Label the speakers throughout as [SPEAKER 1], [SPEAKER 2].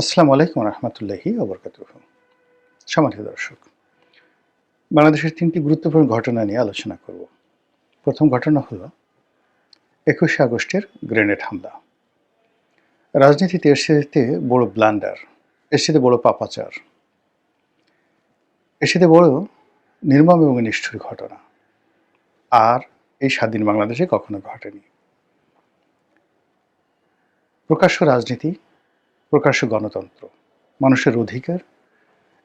[SPEAKER 1] আসসালামু আলাইকুম রহমতুল্লাহি ওবরকাতুহু। সম্মানিত দর্শক, বাংলাদেশের ৩টি গুরুত্বপূর্ণ ঘটনা নিয়ে আলোচনা করব। প্রথম ঘটনা হলো ২১শে আগস্টের গ্রেনেড হামলা। রাজনীতিতে এর চাইতে বড় ব্লান্ডার, এর চাইতে বড় পাপাচার, এর চাইতে বড় নির্মম এবং নিষ্ঠুর ঘটনা আর এই স্বাধীন বাংলাদেশে কখনো ঘটেনি। প্রকাশ্য রাজনীতি, প্রকাশ্য গণতন্ত্র, মানুষের অধিকার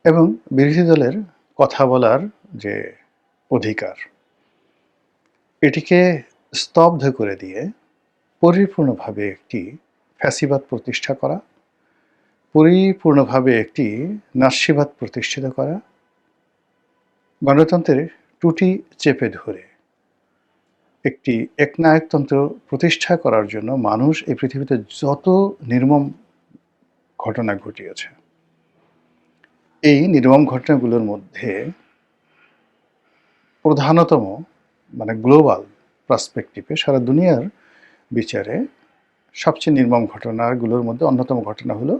[SPEAKER 1] এবং বিরোধী দলের কথা বলার যে অধিকার, এটিকে স্তব্ধ করে দিয়ে পরিপূর্ণভাবে একটি ফ্যাসিবাদ প্রতিষ্ঠা করা, পরিপূর্ণভাবে একটি নাৎসিবাদ প্রতিষ্ঠিত করা, গণতন্ত্রের টুটি চেপে ধরে একটি একনায়কতন্ত্র প্রতিষ্ঠা করার জন্য মানুষ এই পৃথিবীতে যত নির্মম ঘটনা ঘটিয়েছে, এই নির্মম ঘটনাগুলোর মধ্যে প্রধানতম গ্লোবাল পার্সপেক্টিভে সারা দুনিয়ার বিচারে সবচেয়ে নির্মম ঘটনাগুলোর মধ্যে অন্যতম ঘটনা হলো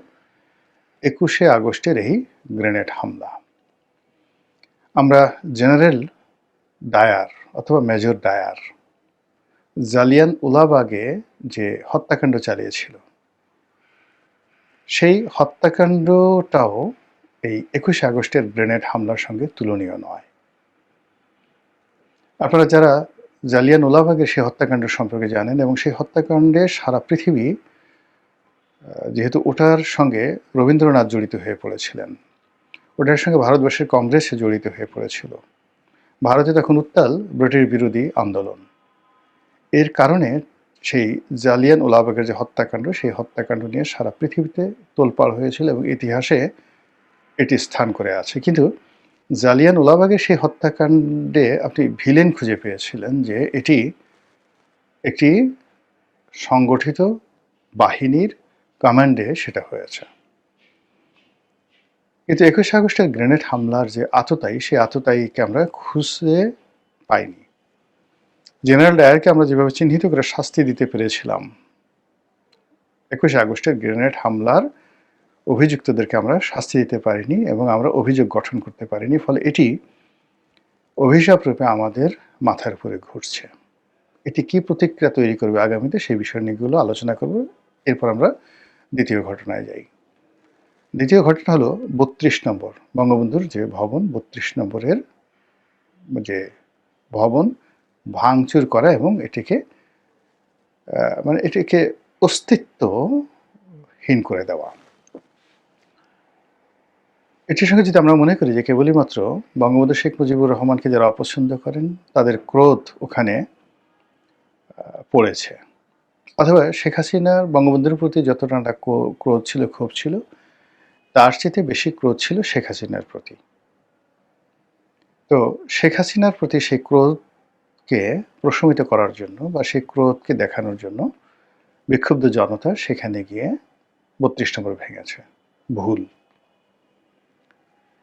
[SPEAKER 1] ২১শে আগস্টের এই গ্রেনেড হামলা। আমরা জেনারেল ডায়ার অথবা মেজর ডায়ার জালিয়ান ওয়ালাবাগে যে হত্যাকাণ্ড চালিয়েছিল, সেই হত্যাকাণ্ডটাও এই ২১শে আগস্টের গ্রেনেড হামলার সঙ্গে তুলনীয় নয়। আপনারা যারা জালিয়ান ওয়ালাবাগের সেই হত্যাকাণ্ড সম্পর্কে জানেন এবং সেই হত্যাকাণ্ডে সারা পৃথিবী, যেহেতু ওটার সঙ্গে রবীন্দ্রনাথ জড়িত হয়ে পড়েছিলেন, ওটার সঙ্গে ভারতবর্ষের কংগ্রেস জড়িত হয়ে পড়েছিল, ভারতে তখন উত্তাল ব্রিটিশ বিরোধী আন্দোলন, এর কারণে সেই জালিয়ান ওয়ালাবাগের যে হত্যাকাণ্ড, সেই হত্যাকাণ্ড নিয়ে সারা পৃথিবীতে তোলপাড় হয়েছিল এবং ইতিহাসে এটি স্থান করে আছে। কিন্তু জালিয়ান ওয়ালাবাগের সেই হত্যাকাণ্ডে আপনি ভিলেন খুঁজে পেয়েছিলেন যে এটি একটি সংগঠিত বাহিনীর কমান্ডে সেটা হয়েছে। কিন্তু ২১শে আগস্টের গ্রেনেড হামলার যে আততায়ী, সেই আততায়ীকে আমরা খুঁজে পাইনি। জেনারেল ডায়ারকে আমরা যেভাবে চিহ্নিত করে শাস্তি দিতে পেরেছিলাম, ২১শে আগস্টের গ্রেনেড হামলার অভিযুক্তদেরকে আমরা শাস্তি দিতে পারিনি এবং আমরা অভিযোগ গঠন করতে পারিনি। ফলে এটি অভিশাপ রূপে আমাদের মাথার উপরে ঘুরছে। এটি কি প্রতিক্রিয়া তৈরি করবে আগামীতে, সেই বিষয় নিয়েগুলো আলোচনা করব। এরপর আমরা দ্বিতীয় ঘটনায় যাই। দ্বিতীয় ঘটনা হলো ৩২ নম্বর বঙ্গবন্ধুর যে ভবন, ৩২ নম্বরের যে ভবন ভাঙচুর করা এবং এটিকে এটিকে অস্তিত্বহীন করে দেওয়া। এটির সঙ্গে যদি আমরা মনে করি যে কেবলই মাত্র বঙ্গবন্ধু শেখ মুজিবুর রহমানকে যারা অপছন্দ করেন তাদের ক্রোধ ওখানে পড়েছে, অথবা শেখ হাসিনার বঙ্গবন্ধুর প্রতি যতটা ক্রোধ ছিল, ক্ষোভ ছিল, তার চেয়ে বেশি ক্রোধ ছিল শেখ হাসিনার প্রতি। তো শেখ হাসিনার প্রতি সেই ক্রোধকে প্রশমিত করার জন্য বা সেই ক্রোধকে দেখানোর জন্য বিক্ষুব্ধ জনতা সেখানে গিয়ে ৩২ নম্বর ভেঙেছে। ভুল।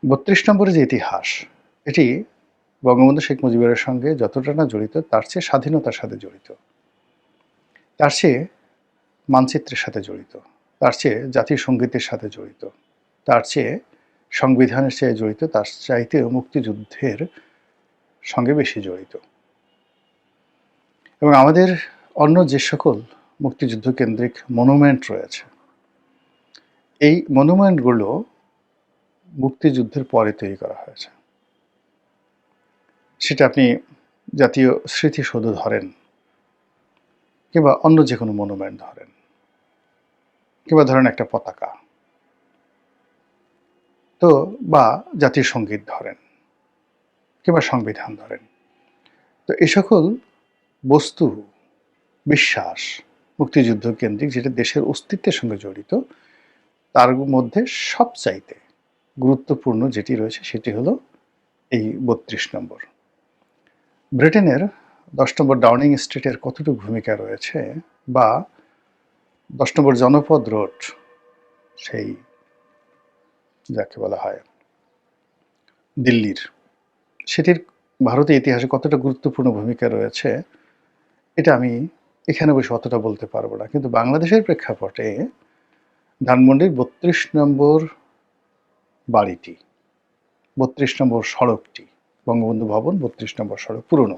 [SPEAKER 1] ৩২ নম্বরের যে ইতিহাস, এটি বঙ্গবন্ধু শেখ মুজিবের সঙ্গে যতটা না জড়িত, তার চেয়ে স্বাধীনতার সাথে জড়িত, তার চেয়ে মানচিত্রের সাথে জড়িত, তার চেয়ে জাতীয় সঙ্গীতের সাথে জড়িত, তার চেয়ে সংবিধানের চেয়ে জড়িত, তার চাইতেও মুক্তিযুদ্ধের সঙ্গে বেশি জড়িত। এবং আমাদের অন্য যে সকল মুক্তিযুদ্ধ কেন্দ্রিক মনুমেন্ট রয়েছে, এই মনুমেন্টগুলো মুক্তিযুদ্ধের পরে তৈরি করা হয়েছে। সেটা আপনি জাতীয় স্মৃতিসৌধ ধরেন, কিংবা অন্য যে কোনো মনুমেন্ট ধরেন, কিংবা ধরেন একটা পতাকা, তো বা জাতীয় সঙ্গীত ধরেন, কিংবা সংবিধান ধরেন। তো এই সকল বস্তু, বিশ্বাস, মুক্তিযুদ্ধ কেন্দ্রিক যেটা দেশের অস্তিত্বের সঙ্গে জড়িত, তার মধ্যে সবচাইতে গুরুত্বপূর্ণ যেটি রয়েছে সেটি হলো এই ৩২ নম্বর। ব্রিটেনের ১০ নম্বর ডাউনিং স্ট্রিটের কতটুকু ভূমিকা রয়েছে, বা ১০ নম্বর জনপদ রোড, সেই যাকে বলা হয় দিল্লির, সেটির ভারতের ইতিহাসে কতটা গুরুত্বপূর্ণ ভূমিকা রয়েছে, এটা আমি এখানে বসে অতটা বলতে পারবো না। কিন্তু বাংলাদেশের প্রেক্ষাপটে ধানমন্ডির ৩২ নম্বর বাড়িটি, ৩২ নম্বর সড়কটি, বঙ্গবন্ধু ভবন ৩২ নম্বর সড়ক পুরনো।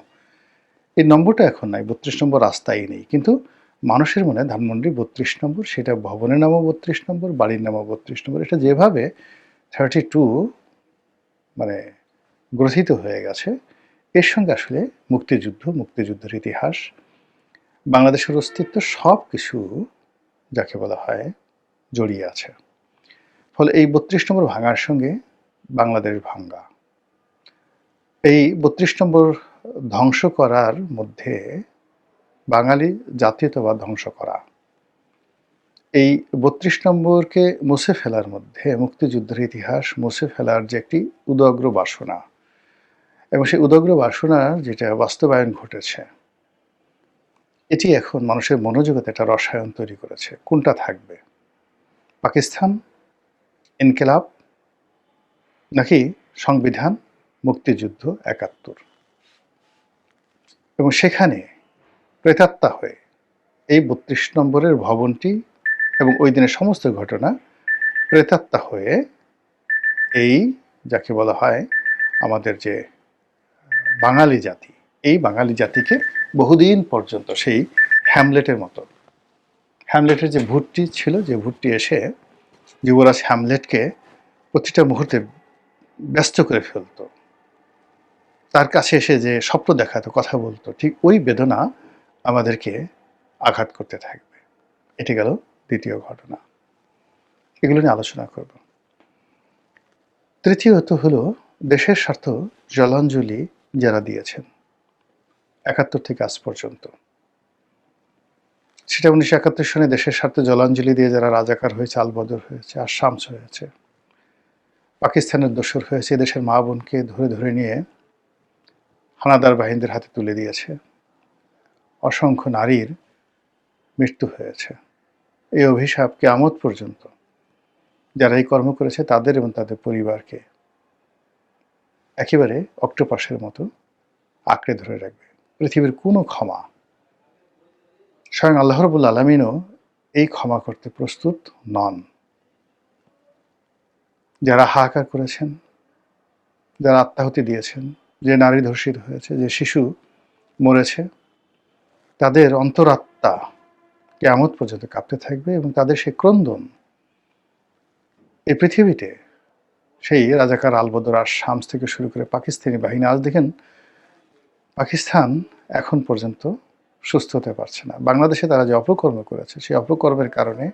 [SPEAKER 1] এই নম্বরটা এখন নাই, ৩২ নম্বর রাস্তায় নেই, কিন্তু মানুষের মনে ধানমন্ডি ৩২ নম্বর, সেটা ভবনের নামও ৩২ নম্বর, বাড়ির নামও ৩২ নম্বর। এটা যেভাবে 32 মানে গ্রথিত হয়ে গেছে, এর সঙ্গে আসলে মুক্তিযুদ্ধের ইতিহাস, বাংলাদেশের অস্তিত্ব সব কিছু যাকে বলা হয় জড়িয়ে আছে। ফলে এই ৩২ নম্বর ভাঙার সঙ্গে বাংলাদেশ ভাঙ্গা, এই ৩২ নম্বর ধ্বংস করার মধ্যে বাঙালি জাতীয়তাবাদ ধ্বংস করা, এই ৩২ নম্বরকে মুছে ফেলার মধ্যে মুক্তিযুদ্ধের ইতিহাস মুছে ফেলার যে একটি উদগ্র বাসনা, এবং সেই উদগ্র বাসনার যেটা বাস্তবায়ন ঘটেছে, এটি এখন মানুষের মনোজগতে একটা রসায়ন তৈরি করেছে। কোনটা থাকবে, পাকিস্তান, ইনকিলাব, নাকি সংবিধান, মুক্তিযুদ্ধ ৭১? এবং সেখানে প্রেতাত্মা হয়ে এই ৩২ নম্বরের ভবনটি এবং ওই দিনের সমস্ত ঘটনা প্রেতাত্মা হয়ে এই যাকে বলা হয় আমাদের যে বাঙালি জাতি, এই বাঙালি জাতিকে বহুদিন পর্যন্ত সেই হ্যামলেটের মতো, হ্যামলেটের যে ভূতটি ছিল, যে ভূতটি এসে যুবরাজ হ্যামলেটকে প্রতিটা মুহূর্তে ব্যস্ত করে ফেলতো, তার কাছে এসে যে স্বপ্ন দেখাতো, কথা বলতো, ঠিক ওই বেদনা আমাদেরকে আঘাত করতে থাকবে। এটি গেল দ্বিতীয় ঘটনা, এগুলো নিয়ে আলোচনা করব। তৃতীয়ত হলো দেশের স্বার্থ জলাঞ্জলি যারা দিয়েছেন ৭১ থেকে আজ পর্যন্ত, সেটা ১৯৭১ সনে দেশের স্বার্থে জলাঞ্জলি দিয়ে যারা রাজাকার হয়েছে, আলবদর হয়েছে, আর শামস হয়েছে, পাকিস্তানের দোসর হয়েছে, দেশের মা বোনকে ধরে ধরে নিয়ে হানাদার বাহিনীদের হাতে তুলে দিয়েছে, অসংখ্য নারীর মৃত্যু হয়েছে। এই অভিশাপ কিয়ামত পর্যন্ত যারা এই কর্ম করেছে তাদের এবং তাদের পরিবারকে একেবারে অক্টোপাসের মতো আঁকড়ে ধরে রাখবে। পৃথিবীর কোনো ক্ষমা, স্বয়ং আল্লাহ রাব্বুল আলামিনও এই ক্ষমা করতে প্রস্তুত নন। যারা হাহাকার করেছেন, যারা আত্মাহুতি দিয়েছেন, যে নারী ধর্ষিত হয়েছে, যে শিশু মরেছে, তাদের অন্তরাত্মা কিয়ামত পর্যন্ত কাঁপতে থাকবে, এবং তাদের সেই ক্রন্দন এই পৃথিবীতে সেই রাজাকার আলবদর আর শামস থেকে শুরু করে পাকিস্তানি বাহিনী, আজ দেখেন পাকিস্তান এখন পর্যন্ত সুস্থ হতে পারছে না। বাংলাদেশে তারা যে অপকর্ম করেছে, সেই অপকর্মের কারণে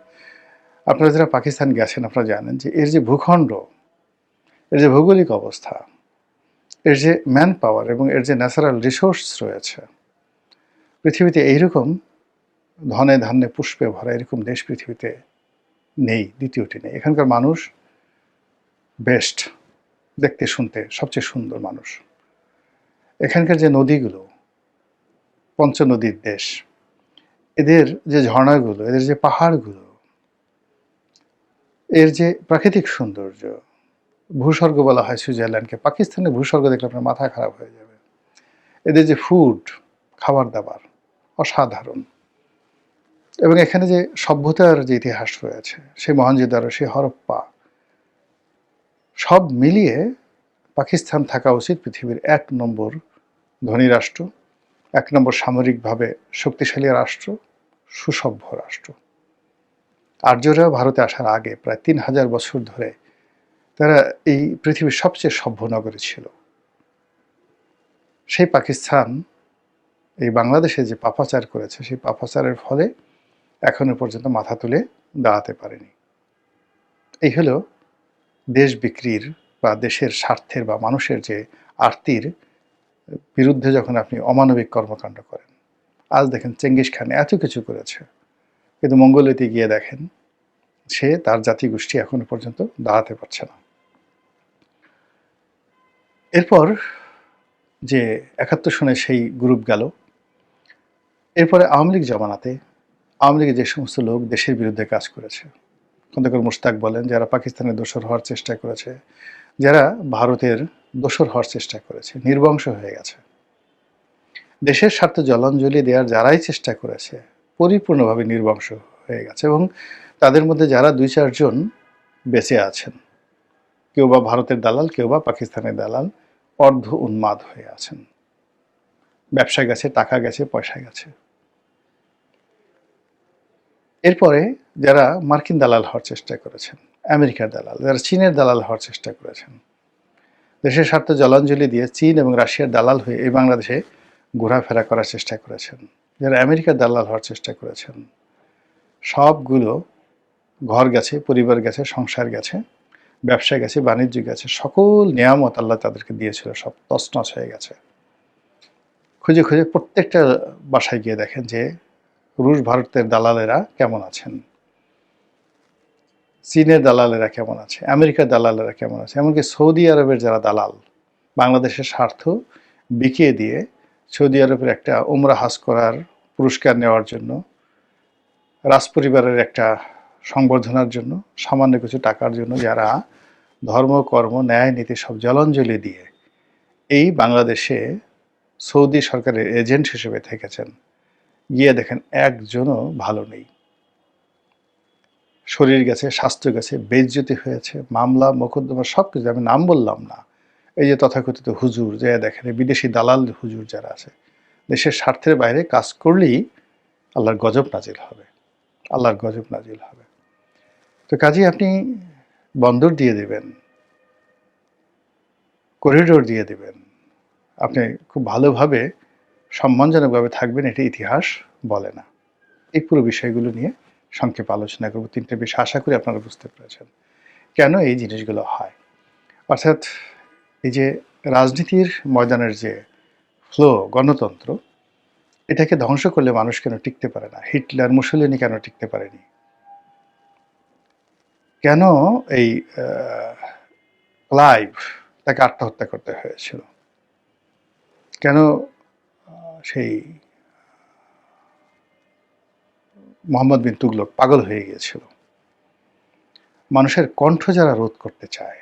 [SPEAKER 1] আপনারা যারা পাকিস্তান গেছেন আপনারা জানেন যে এর যে ভূখণ্ড, এর যে ভৌগোলিক অবস্থা, এর যে ম্যান পাওয়ার এবং এর যে ন্যাচারাল রিসোর্স রয়েছে, পৃথিবীতে এইরকম ধনে ধান্যে পুষ্পে ভরা এরকম দেশ পৃথিবীতে নেই, দ্বিতীয়টি নেই। এখানকার মানুষ বেস্ট, দেখতে শুনতে সবচেয়ে সুন্দর মানুষ। এখানকার যে নদীগুলো, পঞ্চনদীর দেশ, এদের যে ঝর্ণাগুলো, এদের যে পাহাড়গুলো, এর যে প্রাকৃতিক সৌন্দর্য, ভূস্বর্গ বলা হয় সুইজারল্যান্ডকে, পাকিস্তানের ভূস্বর্গ দেখলে আপনার মাথা খারাপ হয়ে যাবে। এদের যে ফুড, খাবার দাবার অসাধারণ, এবং এখানে যে সভ্যতার যে ইতিহাস রয়েছে, সেই মহেঞ্জোদারো, সেই হরপ্পা, সব মিলিয়ে পাকিস্তান থাকা উচিত পৃথিবীর ১ নম্বর ধনী রাষ্ট্র, ১ নম্বর সামরিকভাবে শক্তিশালী রাষ্ট্র, সুসভ্য রাষ্ট্র। আর্যরা ভারতে আসার আগে প্রায় ৩,০০০ বছর ধরে তারা এই পৃথিবীর সবচেয়ে সভ্য নগরী ছিল। সেই পাকিস্তান এই বাংলাদেশে যে পাপাচার করেছে, সেই পাপাচারের ফলে এখনো পর্যন্ত মাথা তুলে দাঁড়াতে পারেনি। এই হলো দেশ বিক্রির বা দেশের স্বার্থের বা মানুষের যে আরতির বিরুদ্ধে যখন আপনি অমানবিক কর্মকাণ্ড করেন। আজ দেখেন চেঙ্গিস খান এত কিছু করেছে, কিন্তু মঙ্গোলিয়াতে গিয়ে দেখেন সে তার জাতিগোষ্ঠী এখনো পর্যন্ত দাঁড়াতে পারছে না। এরপর যে ৭১ সনে সেই গ্রুপ গেল, এরপরে আওয়ামী লীগ জমানাতে আওয়ামী লীগের যে সমস্ত লোক দেশের বিরুদ্ধে কাজ করেছে, খন্দকার মোশতাক বলেন, যারা পাকিস্তানের দোসর হওয়ার চেষ্টা করেছে, যারা ভারতের দোসর হওয়ার চেষ্টা করেছে, নির্বংশ হয়ে গেছে। দেশের স্বার্থে জলাঞ্জলি দেওয়ার যারাই চেষ্টা করেছে পরিপূর্ণভাবে নির্বংশ হয়ে গেছে, এবং তাদের মধ্যে যারা 2-4 জন বেঁচে আছেন, কেউ বা ভারতের দালাল, কেউ বা পাকিস্তানের দালাল, অর্ধ উন্মাদ হয়ে আছেন। ব্যবসা গেছে, টাকা গেছে, পয়সা গেছে। এরপরে যারা মার্কিন দালাল হওয়ার চেষ্টা করেছেন, আমেরিকার দালাল, যারা চীনের দালাল হওয়ার চেষ্টা করেছেন, দেশের স্বার্থে জলাঞ্জলি দিয়ে চীন এবং রাশিয়ার দালাল হয়ে এই বাংলাদেশে ঘোরাফেরা করার চেষ্টা করেছেন, যারা আমেরিকার দালাল হওয়ার চেষ্টা করেছেন, সবগুলো ঘর গেছে, পরিবার গেছে, সংসার গেছে, ব্যবসা গেছে, বাণিজ্য গেছে, সকল নিয়ামত আল্লাহ তাদেরকে দিয়েছিল, সব তছনছ হয়ে গেছে। খুঁজে খুঁজে প্রত্যেকটা বাসায় গিয়ে দেখেন যে রুশ ভারতের দালালেরা কেমন আছেন, চীনের দালালেরা কেমন আছে, আমেরিকার দালালেরা কেমন আছে, এমনকি সৌদি আরবের যারা দালাল বাংলাদেশের স্বার্থ বিকিয়ে দিয়ে সৌদি আরবের একটা উমরা হাজ করার পুরস্কার নেওয়ার জন্য, রাজপরিবারের একটা সংবর্ধনার জন্য, সামান্য কিছু টাকার জন্য যারা ধর্ম, কর্ম, ন্যায়, নীতি সব জলাঞ্জলি দিয়ে এই বাংলাদেশে সৌদি সরকারের এজেন্ট হিসেবে থেকেছেন, গিয়ে দেখেন একজনও ভালো নেই। শরীর গেছে, স্বাস্থ্য গেছে, বেইজ্জতি হয়েছে, মামলা মোকদ্দমা সব কিছু, আমি নাম বললাম না। এই যে তথাকথিত হুজুর, যে দেখেন বিদেশি দালাল হুজুর যারা আছে, দেশের স্বার্থের বাইরে কাজ করলেই আল্লাহর গজব নাজিল হবে, আল্লাহর গজব নাজিল হবে। তো কাজেই আপনি বন্দর দিয়ে দিবেন, করিডোর দিয়ে দিবেন, আপনি খুব ভালোভাবে সম্মানজনকভাবে থাকবেন, এটি ইতিহাস বলে না। এই পুরো বিষয়গুলো নিয়ে সংক্ষেপে আলোচনা করব। 3টে বিষয়, আশা করি আপনারা বুঝতে পেরেছেন কেন এই জিনিসগুলো হয়। অর্থাৎ এই যে রাজনীতির ময়দানের যে ফ্লো, গণতন্ত্র, এটাকে ধ্বংস করলে মানুষ কেন টিকতে পারে না? হিটলার, মুসোলিনি কেন টিকতে পারেনি? কেন এই ক্লাইভ, তাকে আত্মহত্যা করতে হয়েছিল? কেন সেই মোহাম্মদ বিন তুগলক পাগল হয়ে গিয়েছিল? মানুষের কণ্ঠ যারা রোধ করতে চায়,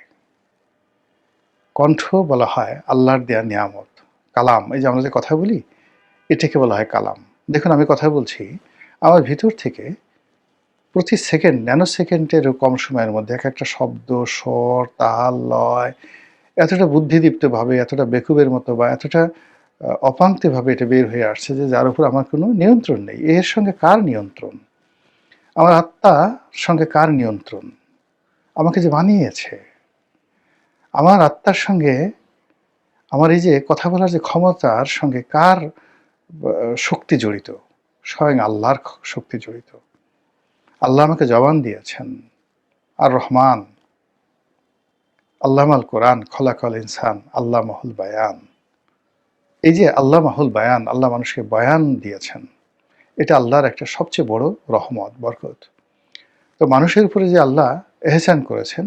[SPEAKER 1] কণ্ঠ বলা হয় আল্লাহর দেয়া নিয়ামত, কালাম। এই যে আমরা যে কথা বলি, এটাকে বলা হয় কালাম। দেখুন, আমি কথা বলছি, আমার ভিতর থেকে প্রতি সেকেন্ড, ন্যানো সেকেন্ডেরও কম সময়ের মধ্যে এক একটা শব্দ, স্বর, তাল, লয় এতটা বুদ্ধিদীপ্তভাবে, এতটা বেকুবের মতো বা এতটা অপাঙ্ক্তভাবে এটা বের হয়ে আসছে যে যার উপর আমার কোনো নিয়ন্ত্রণ নেই। এর সঙ্গে কার নিয়ন্ত্রণ? আমার আত্মার সঙ্গে কার নিয়ন্ত্রণ? আমাকে যে বানিয়েছে, আমার আত্মার সঙ্গে আমার এই যে কথা বলার যে ক্ষমতার সঙ্গে কার শক্তি জড়িত? স্বয়ং আল্লাহর শক্তি জড়িত। আল্লাহ আমাকে জবান দিয়েছেন, আর রহমান, আল্লামাল কোরআন, খলাকল ইনসান, আল্লাহ মাহুল বায়ান। এই যে আল্লাহ মাহুল বায়ান, আল্লাহ মানুষকে বয়ান দিয়েছেন, এটা আল্লাহর একটা সবচেয়ে বড় রহমত, বরকত। তো মানুষের উপরে যে আল্লাহ এহসান করেছেন,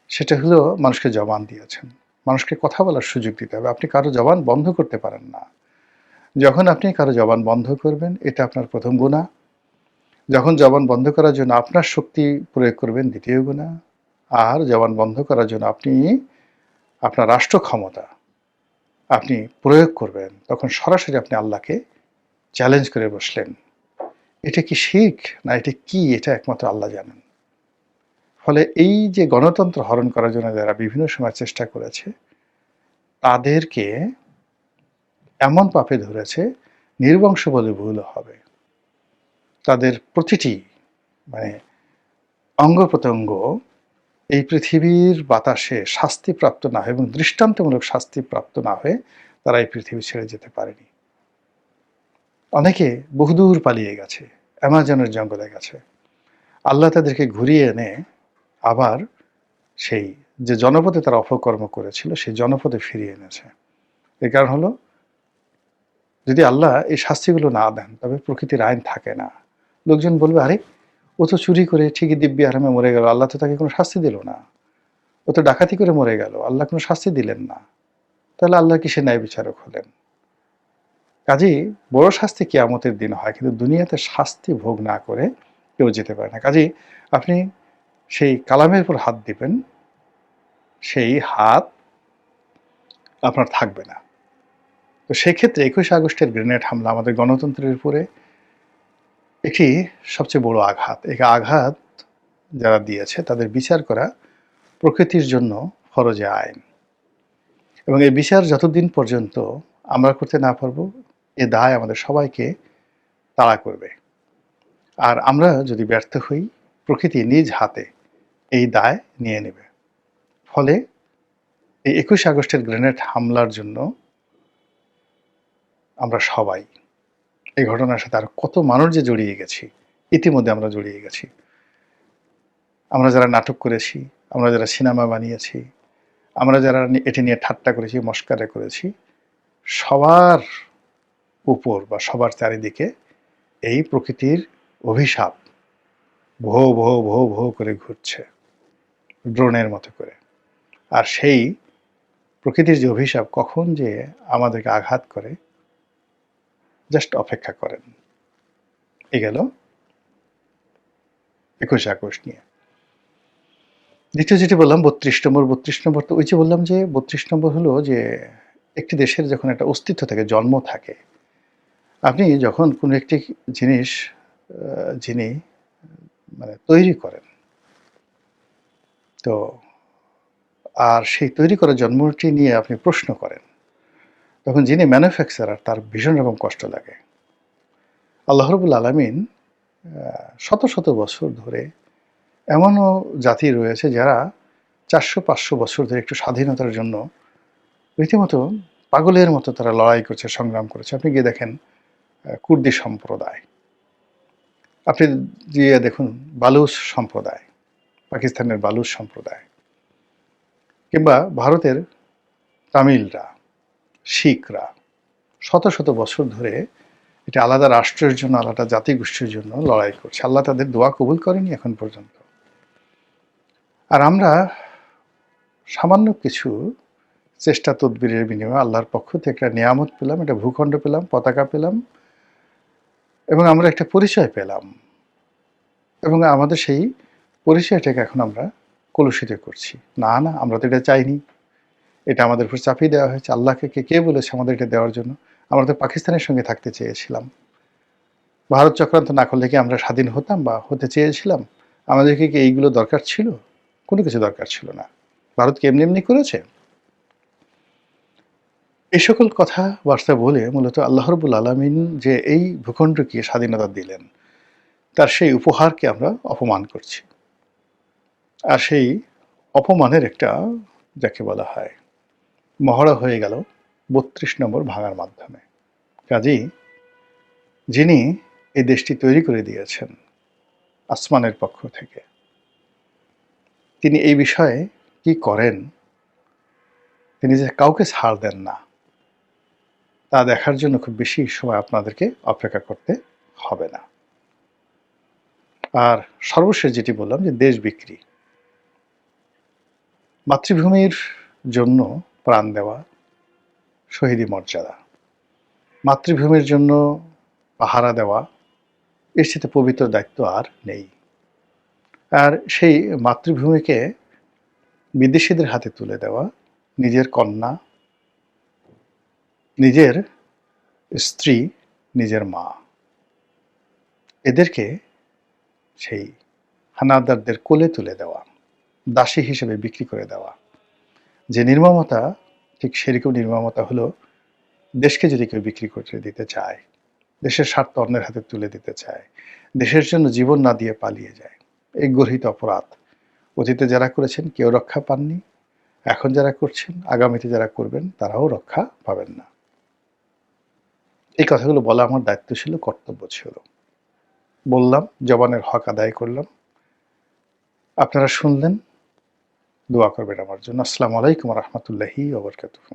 [SPEAKER 1] সেটা হলো মানুষকে জবান দিয়েছেন। মানুষকে কথা বলার সুযোগ দিতে হবে। আপনি কারো জবান বন্ধ করতে পারেন না। যখন আপনি কারো জবান বন্ধ করবেন, এটা আপনার প্রথম গুনাহ। যখন জবান বন্ধ করার জন্য আপনার শক্তি প্রয়োগ করবেন, দ্বিতীয় গুনাহ। আর জবান বন্ধ করার জন্য আপনি আপনার রাষ্ট্র ক্ষমতা আপনি প্রয়োগ করবেন, তখন সরাসরি আপনি আল্লাহকে চ্যালেঞ্জ করে বসলেন। এটা কি শিখ না এটা কি? এটা একমাত্র আল্লাহ জানেন। ফলে এই যে গণতন্ত্র হরণ করার জন্য যারা বিভিন্ন সময় চেষ্টা করেছে, তাদেরকে এমন পাপে ধরেছে, নির্বংশ বলে ভুল হবে। তাদের প্রতিটি মানে অঙ্গ প্রত্যঙ্গ এই পৃথিবীর বাতাসে শাস্তিপ্রাপ্ত না হয়ে এবং দৃষ্টান্তমূলক শাস্তিপ্রাপ্ত না হয়ে তারা এই পৃথিবী ছেড়ে যেতে পারেনি। অনেকে বহুদূর পালিয়ে গেছে, অ্যামাজনের জঙ্গলে গেছে। আল্লাহ তাদেরকে ঘুরিয়ে এনে আবার সেই যে জনপদে তারা অপকর্ম করেছিল, সেই জনপদে ফিরিয়ে এনেছে। এর কারণ হলো, যদি আল্লাহ এই শাস্তিগুলো না দেন, তবে প্রকৃতির আইন থাকে না। লোকজন বলবে, আরে ও তো চুরি করে ঠিকই দিব্যি আরামে মরে গেল, আল্লাহ তো তাকে কোনো শাস্তি দিল না। ও তো ডাকাতি করে মরে গেল, আল্লাহ কোনো শাস্তি দিলেন না। তাহলে আল্লাহ কিসের ন্যায় বিচারক হলেন? কাজেই বড় শাস্তি কিয়ামতের দিন হয়, কিন্তু দুনিয়াতে শাস্তি ভোগ না করে কেউ যেতে পারে না। কাজেই আপনি সেই কালামের উপর হাত দিবেন, সেই হাত আপনার থাকবে না। তো সেক্ষেত্রে 21 আগস্টের গ্রেনেড হামলা আমাদের গণতন্ত্রের উপরে একটি সবচেয়ে বড় আঘাত। এই আঘাত যারা দিয়েছে তাদের বিচার করা প্রকৃতির জন্য ফরজে আইন, এবং এই বিচার যতদিন পর্যন্ত আমরা করতে না পারবো, এ দায় আমাদের সবাইকে তাড়া করবে। আর আমরা যদি ব্যর্থ হই, প্রকৃতি নিজ হাতে এই দায় নিয়ে নেবে। ফলে এই ২১ আগস্টের গ্রেনেড হামলার জন্য আমরা সবাই, এই ঘটনার সাথে আর কত মানুষ যে জড়িয়ে গেছি, ইতিমধ্যে আমরা জড়িয়ে গেছি। আমরা যারা নাটক করেছি, আমরা যারা সিনেমা বানিয়েছি, আমরা যারা এটি নিয়ে ঠাট্টা করেছি, মস্কারা করেছি, সবার উপর বা সবার চারিদিকে এই প্রকৃতির অভিশাপ ভো ভো ভো ভো করে ঘুরছে ড্রোনের মতো করে। আর সেই প্রকৃতির যে অভিশাপ কখন যে আমাদেরকে আঘাত করে, জাস্ট অপেক্ষা করেন। এ গেল ২১ আগস্ট নিয়ে। দ্বিতীয় যেটি বললাম ৩২ নম্বর। ৩২ নম্বর তো ওই যে বললাম যে ৩২ নম্বর হলো যে একটি দেশের যখন একটা অস্তিত্ব থাকে, জন্ম থাকে, আপনি যখন কোনো একটি জিনিস যিনি মানে তৈরি করেন, তো আর সেই তৈরি করা জন্মটি নিয়ে আপনি প্রশ্ন করেন, তখন যিনি ম্যানুফ্যাকচারার তার ভীষণ রকম কষ্ট লাগে। আল্লাহ রাব্বুল আলামিন শত শত বছর ধরে এমনও জাতি রয়েছে যারা ৪০০-৫০০ বছর ধরে একটু স্বাধীনতার জন্য রীতিমতো পাগলের মতো তারা লড়াই করছে, সংগ্রাম করেছে। আপনি গিয়ে দেখেন কুর্দি সম্প্রদায়, আপনি গিয়ে দেখুন বালুচ সম্প্রদায়, পাকিস্তানের বালুচ সম্প্রদায়, কিংবা ভারতের তামিলরা, শিখরা শত শত বছর ধরে এটা আলাদা রাষ্ট্রের জন্য, আলাদা জাতিগোষ্ঠীর জন্য লড়াই করছে। আল্লাহ তাদের দোয়া কবুল করেনি এখন পর্যন্ত। আর আমরা সামান্য কিছু চেষ্টা তদবিরের বিনিময়ে আল্লাহর পক্ষ থেকে একটা নিয়ামত পেলাম, একটা ভূখণ্ড পেলাম, পতাকা পেলাম, এবং আমরা একটা পরিচয় পেলাম, এবং আমাদের সেই পরিচয়টাকে এখন আমরা কলুষিত করছি। না না, আমরা তো এটা চাইনি, এটা আমাদের উপর চাপিয়ে দেওয়া হয়েছে। আল্লাহকে কে বলেছে আমাদের এটা দেওয়ার জন্য? আমরা তো পাকিস্তানের সঙ্গে থাকতে চেয়েছিলাম। ভারত চক্রান্ত না করলে কি আমরা স্বাধীন হতাম বা হতে চেয়েছিলাম? আমাদেরকে কি এইগুলো দরকার ছিল? কোনো কিছু দরকার ছিল না। ভারত কি এমনি এমনি করেছে? এই সকল কথাবার্তা বলে মূলত আল্লাহ রাব্বুল আলামিন যে এই ভূখণ্ডকে স্বাধীনতা দিলেন, তার সেই উপহারকে আমরা অপমান করছি। আর সেই অপমানের একটা, যাকে বলা হয়, মহড়া হয়ে গেল ৩২ নম্বর ভাঙার মাধ্যমে। কাজেই যিনি এই দেশটি তৈরি করে দিয়েছেন আসমানের পক্ষ থেকে, তিনি এই বিষয়ে কি করেন, তিনি যে কাউকে ছাড় দেন না, তা দেখার জন্য খুব বেশি সময় আপনাদেরকে অপেক্ষা করতে হবে না। আর সর্বশেষ যেটি বললাম যে দেশ বিক্রি, মাতৃভূমির জন্য প্রাণ দেওয়া শহীদি মর্যাদা, মাতৃভূমির জন্য পাহারা দেওয়া, এর সাথে পবিত্র দায়িত্ব আর নেই। আর সেই মাতৃভূমিকে বিদেশিদের হাতে তুলে দেওয়া, নিজের কন্যা, নিজের স্ত্রী, নিজের মা, এদেরকে সেই হানাদারদের কোলে তুলে দেওয়া, দাসী হিসেবে বিক্রি করে দেওয়া, যে নির্মমতা, ঠিক সেরকম নির্মমতা হলো দেশকে যদি কেউ বিক্রি করতে দিতে চায়, দেশের স্বার্থ অন্যের হাতে তুলে দিতে চায়, দেশের জন্য জীবন না দিয়ে পালিয়ে যায়, এই গর্হিত অপরাধ অতীতে যারা করেছেন কেউ রক্ষা পাননি, এখন যারা করছেন, আগামীতে যারা করবেন, তারাও রক্ষা পাবেন না। এই কথাগুলো বলা আমার দায়িত্ব ছিল, কর্তব্য ছিল। বললাম, জবানের হক আদায় করলাম। আপনারা শুনলেন, দোয়া করবেন আমার জন্য। আসসালামু আলাইকুম ওয়া রাহমাতুল্লাহি ওয়া বারাকাতুহু।